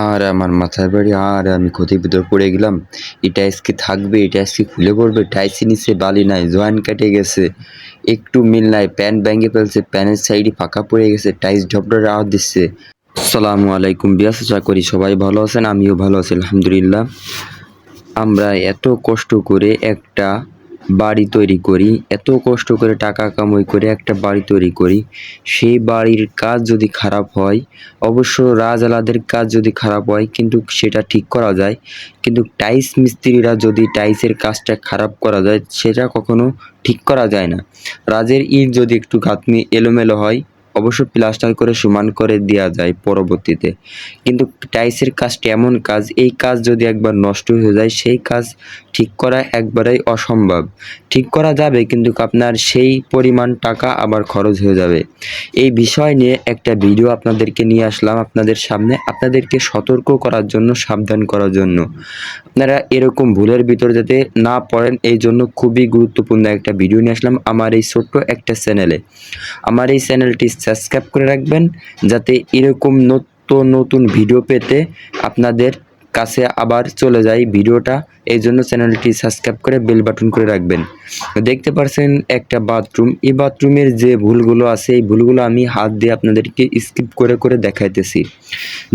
আর আমার মাথার বাড়ি, আর আমি ক্ষতির ভিতর পড়ে গেলাম। এই টাইলস কি থাকবে? এই টাইলস কি খুলে পড়বে? টাইলসের নিচে বালি নাই, জয়েন্ট কেটে গেছে, একটু মিল নাই, প্যান ভেঙে ফেলছে, প্যানের সাইডে ফাঁকা পড়ে গেছে, টাইলস ঢপঢপ আওয়াজ দিচ্ছে। আসসালামু আলাইকুম বিয়াস, আশা করি সবাই ভালো আছেন, আমিও ভালো আছি আলহামদুলিল্লাহ। আমরা এত কষ্ট করে একটা বাড়ি তৈরি করি, এত কষ্ট করে টাকা কামাই করে একটা বাড়ি তৈরি করি, সেই বাড়ির কাজ যদি খারাপ হয়, অবশ্য রাজআলাদের কাজ যদি খারাপ হয় কিন্তু সেটা ঠিক করা যায়, কিন্তু টাইলস মিস্ত্রিরা যদি টাইলসের কাজটা খারাপ করা যায় সেটা কখনো ঠিক করা যায় না। রাজের ইট যদি একটু গাঁথনি এলোমেলো হয় অবশ্য প্লাস্টার করে সমান করে দেওয়া যায় পরবর্তীতে, কিন্তু টাইলসের কাজটা এমন কাজ, এই কাজ যদি একবার নষ্ট হয়ে যায় সেই কাজ ঠিক করা একবারেই অসম্ভব। ঠিক করা যাবে কিন্তু আপনার সেই পরিমাণ টাকা আবার খরচ হয়ে যাবে। এই বিষয় নিয়ে একটা ভিডিও আপনাদেরকে নিয়ে আসলাম আপনাদের সামনে, আপনাদেরকে সতর্ক করার জন্য, সাবধান করার জন্য। আপনারা এরকম ভুলের ভিতর যাতে না পড়েন এই জন্য খুবই গুরুত্বপূর্ণ একটা ভিডিও নিয়ে আসলাম আমার এই ছোট্ট একটা চ্যানেলে। আমার এই চ্যানেলটি সাবস্ক্রাইব করে রাখবেন যাতে এরকম নতুন নতুন ভিডিও পেতে আপনাদের কাছে আবার চলে যায় ভিডিওটা। এই জন্য চ্যানেলটি সাবস্ক্রাইব করে বেল বাটন করে রাখবেন। দেখতে পাচ্ছেন একটা বাথরুম, এই বাথরুমের যে ভুলগুলো আছে এই ভুলগুলো আমি হাত দিয়ে আপনাদেরকে স্কিপ করে করে দেখাইতেছি।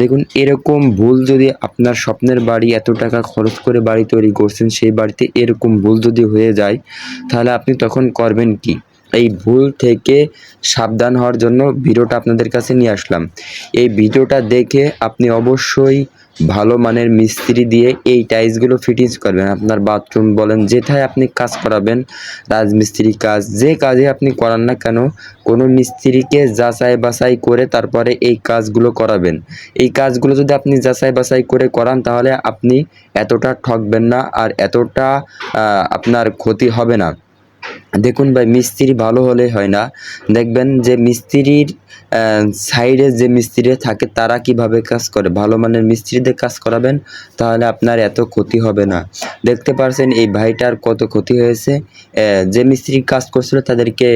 দেখুন, এরকম ভুল যদি আপনার স্বপ্নের বাড়ি, এত টাকা খরচ করে বাড়ি তৈরি করছেন, সেই বাড়িতে এরকম ভুল যদি হয়ে যায় তাহলে আপনি তখন করবেন কি? এই ভুল থেকে সাবধান হওয়ার জন্য ভিডিওটা আপনাদের কাছে নিয়ে আসলাম। এই ভিডিওটা দেখে আপনি অবশ্যই ভালো মানের মিস্ত্রি দিয়ে এই টাইলসগুলো ফিটিংস করবেন। আপনার বাথরুম বলেন, যেথায় আপনি কাজ করাবেন, রাজমিস্ত্রি কাজ, যে কাজে আপনি করান না কেন, কোনো মিস্ত্রিকে যাচাই বাছাই করে তারপরে এই কাজগুলো করাবেন। এই কাজগুলো যদি আপনি যাচাই বাছাই করে করান তাহলে আপনি এতটা ঠকবেন না আর এতটা আপনার ক্ষতি হবে না। দেখুন ভাই, মিস্ত্রি ভালো হলে হয় না, দেখবেন যে মিস্ত্রির সাইডে যে মিস্ত্রি থাকে তারা কিভাবে কাজ করে, ভালো মানের মিস্ত্রিদের কাজ করাবেন তাহলে আপনার এত ক্ষতি হবে না। দেখতে পারছেন এই ভাইটার কত ক্ষতি হয়েছে। যে মিস্ত্রি কাজ করছিল তাদেরকে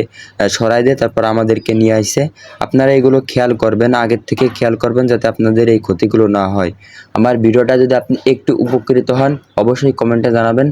সরাই দিয়ে তারপর আমাদেরকে নিয়ে আসে। আপনারা এগুলো খেয়াল করবেন, আগের থেকে খেয়াল করবেন যাতে আপনাদের এই ক্ষতিগুলো না হয়। আমার ভিডিওটা যদি আপনি একটু উপকৃত হন অবশ্যই কমেন্টে জানাবেন।